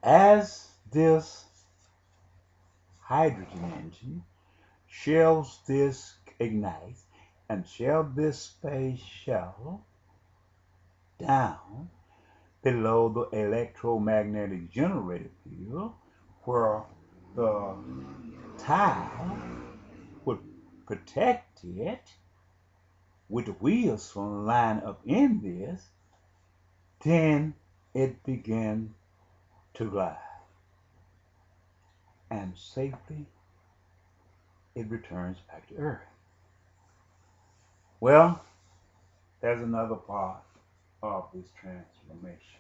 As this hydrogen engine shells this ignites and shell this space shuttle down below the electromagnetic generator field where the tile would protect it with the wheels from line up in this, then it began to glide. And safely it returns back to Earth. Well, there's another part of this transformation,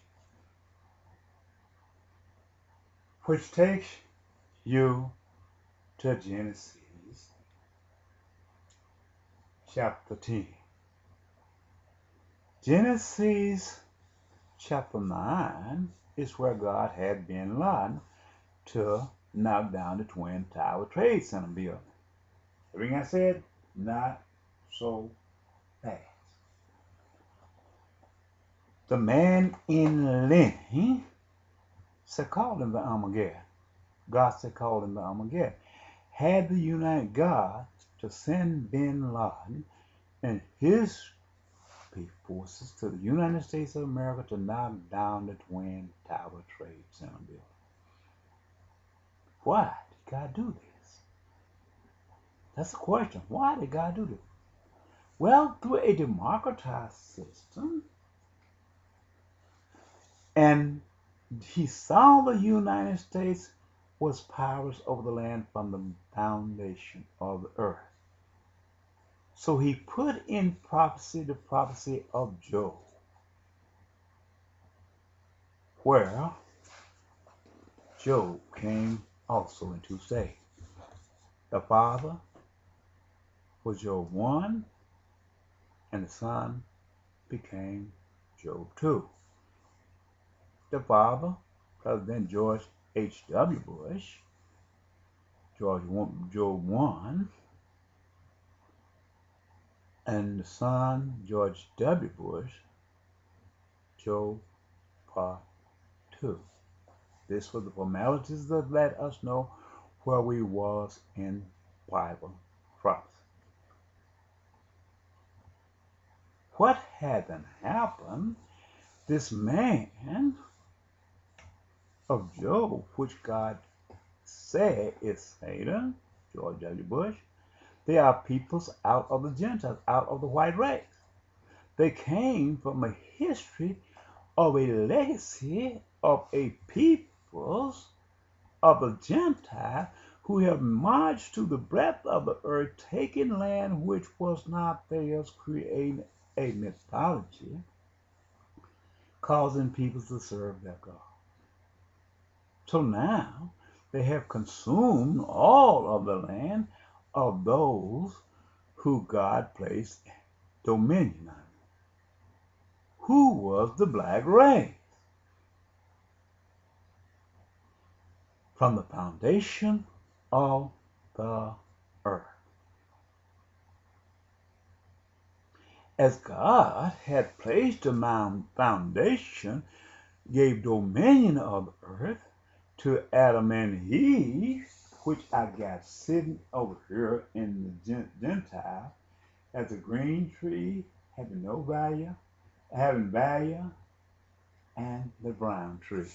which takes you to Genesis chapter 10. Genesis chapter 9 is where God had bin Laden to knock down the Twin Tower Trade Center building. Everything I said, not so fast. The man in Lenny said, call him the Armageddon. God said, call him the Armageddon. Had the United God to send bin Laden and his forces to the United States of America to knock down the Twin Tower Trade Center building. Why did God do this? That's the question. Why did God do this? Well, through a democratized system, and he saw the United States was powerless over the land from the foundation of the earth. So he put in prophecy the prophecy of Job, where Job came also in 2 stages. The father was Job 1, and the son became Job 2. The father, President George H.W. Bush, Job 1, and the son, George W. Bush, Job Part 2. This was the formalities that let us know where we was in Bible prophecy. What had then happened? This man of Job, which God said is Satan, George W. Bush, they are peoples out of the Gentiles, out of the white race. They came from a history of a legacy of a peoples of the Gentiles who have marched to the breadth of the earth, taking land which was not theirs, creating a mythology, causing people to serve their God. So now they have consumed all of the land of those who God placed dominion on, who was the black race. From the foundation of the earth. As God had placed the foundation, gave dominion of the earth to Adam and Eve, which I got sitting over here in the Gentile, as a green tree having no value, having value, and the brown tree.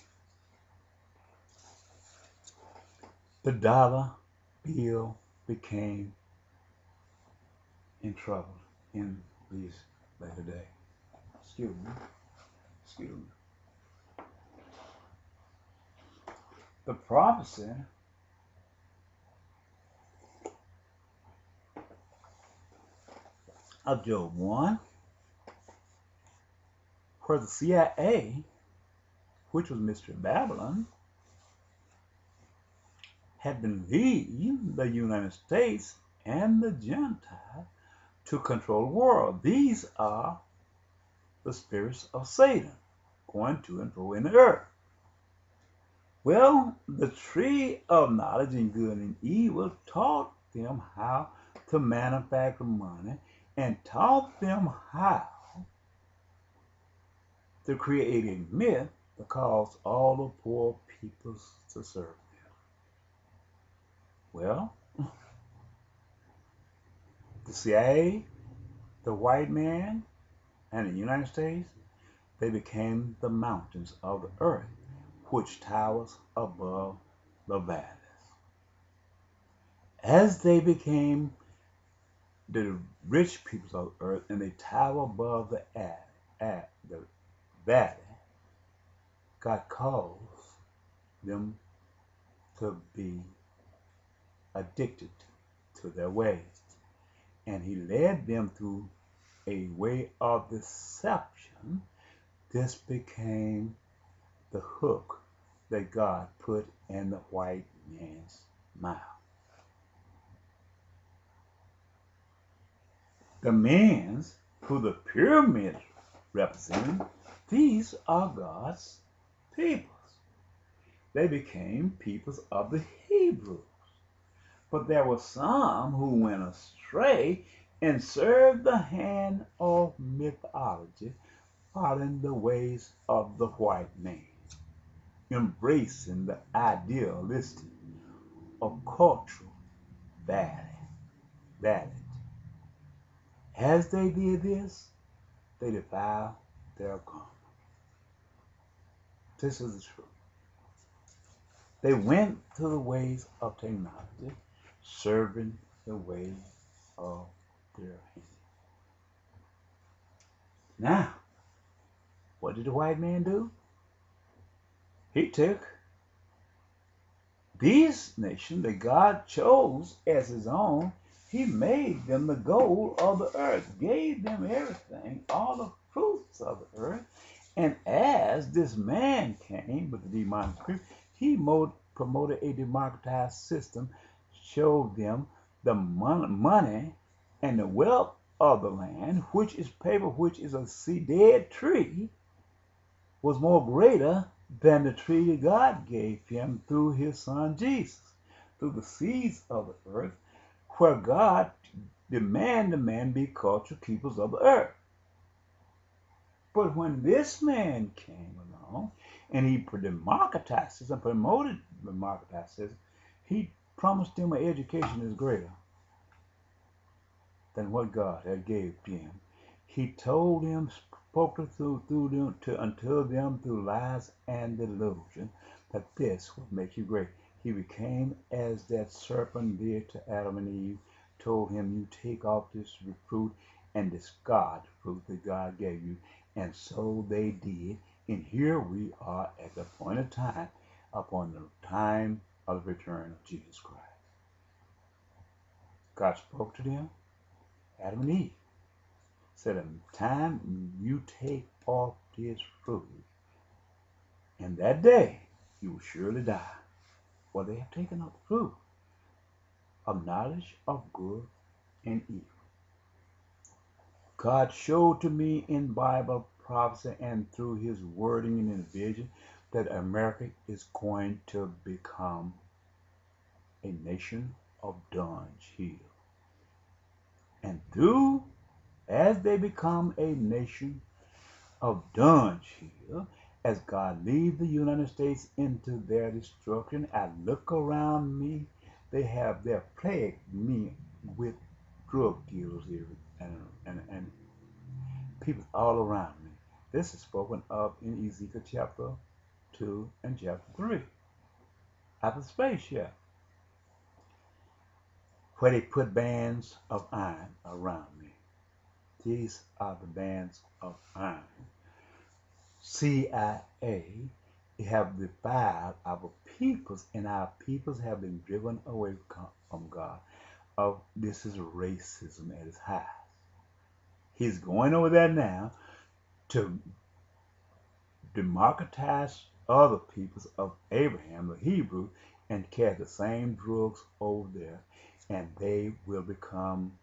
The dollar bill became in trouble in these later days. Excuse me. The prophecy of Job 1, where the CIA, which was Mystery Babylon, had been leading the United States and the Gentiles to control the world. These are the spirits of Satan going to and fro in the earth. Well, the tree of knowledge and good and evil taught them how to manufacture money and taught them how to create a myth to cause all the poor peoples to serve them. Well, the CIA, the white man, and the United States, they became the mountains of the earth, which towers above the valleys. As they became the rich peoples of the earth and they tower above the valley, God calls them to be addicted to their ways. And he led them through a way of deception. This became the hook that God put in the white man's mouth. The men who the pyramids represented, these are God's peoples. They became peoples of the Hebrews. But there were some who went astray and served the hand of mythology, following the ways of the white man, embracing the idealistic of cultural vanity. As they did this, they defiled their garment. This is the truth. They went to the ways of technology, serving the ways of their hand. Now, what did the white man do? He took these nations that God chose as his own. He made them the gold of the earth, gave them everything, all the fruits of the earth. And as this man came with the demonic spirit, he promoted a democratized system, showed them the money and the wealth of the land, which is paper, which is a dead tree, was more greater than the tree that God gave him through his son Jesus, through the seeds of the earth, where God demanded the man be cultural keepers of the earth. But when this man came along and he democratized this and promoted democratized this, he promised them an education that's greater than what God had gave them. He told them, spoke until them through lies and delusion, that this would make you great. He became as that serpent did to Adam and Eve, told him, you take off this fruit and discard the fruit that God gave you. And so they did. And here we are at the point of time, upon the time of the return of Jesus Christ. God spoke to them, Adam and Eve, said, in time you take off this fruit, and that day you will surely die. For they have taken off the fruit of knowledge of good and evil. God showed to me in Bible prophecy and through his wording and in vision that America is going to become a nation of dung hill. And as they become a nation of dung hill, as God leads the United States into their destruction, I look around me, they're plagued me with drug dealers here and people all around me. This is spoken of in Ezekiel chapter 2 and chapter 3. Out of spaceship, where they put bands of iron around me. These are the bands of iron. CIA have defiled our peoples, and our peoples have been driven away from God. This is racism at its highest. He's going over there now to democratize other peoples of Abraham, the Hebrew, and carry the same drugs over there, and they will become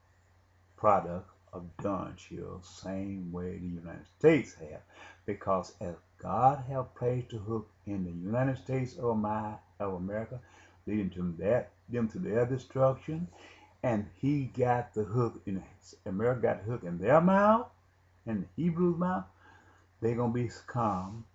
product of dung hill, same way the United States have. Because as God have placed a hook in the United States of America, leading to their destruction, and he got the hook in America got the hook in their mouth, and the Hebrews' mouth, they're gonna become